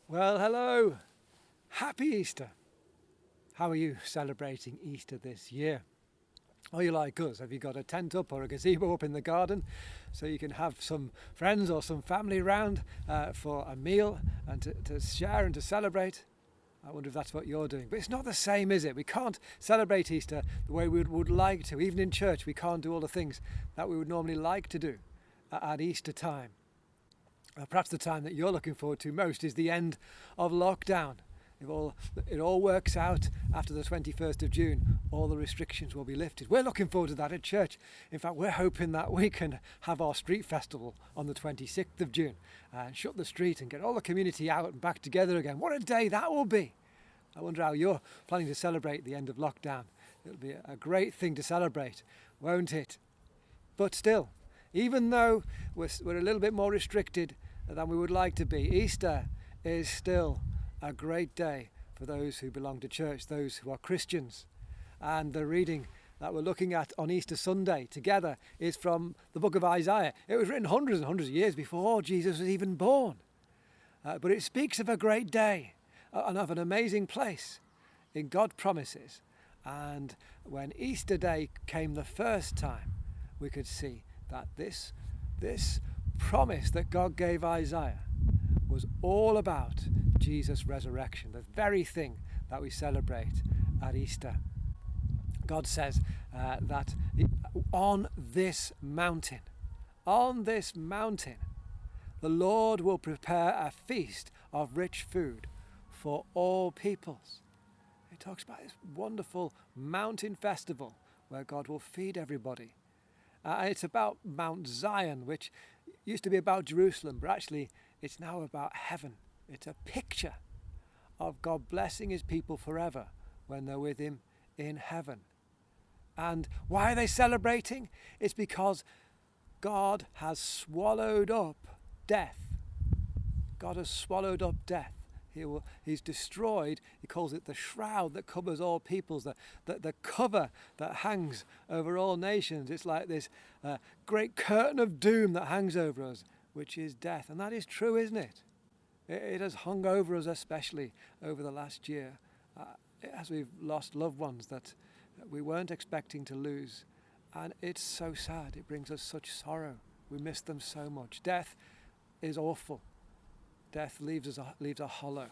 Well, hello. Happy Easter. How are you celebrating Easter this year? Are you like us? Have you got a tent up or a gazebo up in the garden so you can have some friends or some family around for a meal and to share and to celebrate? I wonder if that's what you're doing. But it's not the same, is it? We can't celebrate Easter the way we would like to. Even in church, we can't do all the things that we would normally like to do at Easter time. Perhaps the time that you're looking forward to most is the end of lockdown. If it all works out after the 21st of June, all the restrictions will be lifted. We're looking forward to that at church. In fact, we're hoping that we can have our street festival on the 26th of June and shut the street and get all the community out and back together again. What a day that will be. I wonder how you're planning to celebrate the end of lockdown. It'll be a great thing to celebrate, won't it? But still, even though we're a little bit more restricted than we would like to be, Easter is still a great day for those who belong to church, those who are Christians. And the reading that we're looking at on Easter Sunday together is from the book of Isaiah. It was written hundreds and hundreds of years before Jesus was even born. But it speaks of a great day and of an amazing place in God's promises. And when Easter Day came the first time, we could see that this promise that God gave Isaiah was all about Jesus' resurrection, the very thing that we celebrate at Easter. God says that on this mountain, the Lord will prepare a feast of rich food for all peoples. He talks about this wonderful mountain festival where God will feed everybody. It's about Mount Zion, which used to be about Jerusalem, but actually it's now about heaven. It's a picture of God blessing his people forever when they're with him in heaven. And why are they celebrating? It's because God has swallowed up death. God has swallowed up death. He's destroyed, he calls it the shroud that covers all peoples, the cover that hangs over all nations. It's like this great curtain of doom that hangs over us, which is death. And that is true, isn't it? It has hung over us, especially over the last year, as we've lost loved ones that we weren't expecting to lose. And it's so sad. It brings us such sorrow. We miss them so much. Death is awful. Death leaves a hollow.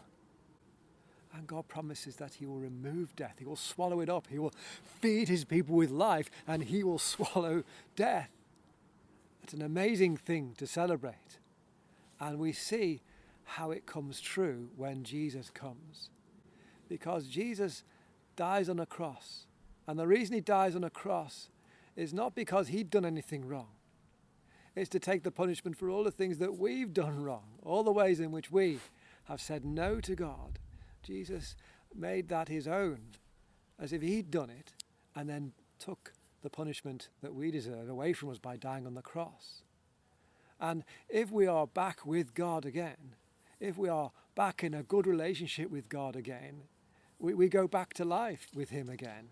And God promises that he will remove death. He will swallow it up. He will feed his people with life, and he will swallow death. It's an amazing thing to celebrate. And we see how it comes true when Jesus comes. Because Jesus dies on a cross. And the reason he dies on a cross is not because he'd done anything wrong. It's to take the punishment for all the things that we've done wrong, all the ways in which we have said no to God. Jesus made that his own, as if he'd done it, and then took the punishment that we deserve away from us by dying on the cross. And if we are back with God again, if we are back in a good relationship with God again, we go back to life with him again.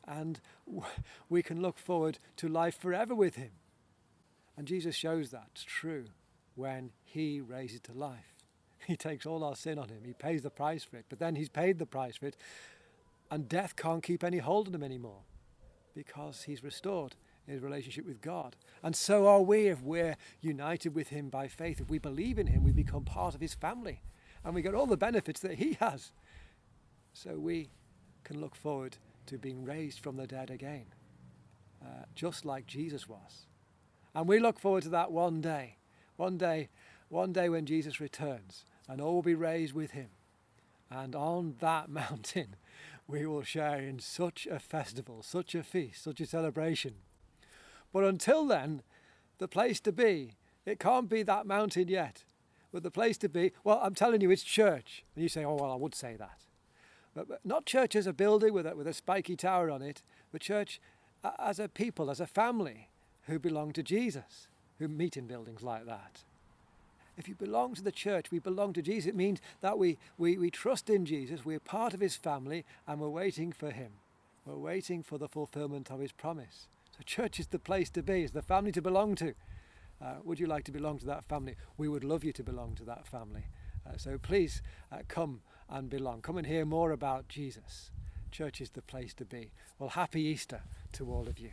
And we can look forward to life forever with him. And Jesus shows that's true when he raises to life. He takes all our sin on him. He pays the price for it. But then he's paid the price for it. And death can't keep any hold on him anymore because he's restored his relationship with God. And so are we if we're united with him by faith. If we believe in him, we become part of his family. And we get all the benefits that he has. So we can look forward to being raised from the dead again, just like Jesus was. And we look forward to that one day when Jesus returns and all will be raised with him. And on that mountain, we will share in such a festival, such a feast, such a celebration. But until then, the place to be, it can't be that mountain yet. But the place to be, well, I'm telling you, it's church. And you say, oh, well, I would say that. But not church as a building with a spiky tower on it, but church as a people, as a family who belong to Jesus, who meet in buildings like that. If you belong to the church, we belong to Jesus. It means that we trust in Jesus, we're part of his family, and we're waiting for him. We're waiting for the fulfillment of his promise. So church is the place to be, it's the family to belong to. Would you like to belong to that family? We would love you to belong to that family. So please come and belong. Come and hear more about Jesus. Church is the place to be. Well, happy Easter to all of you.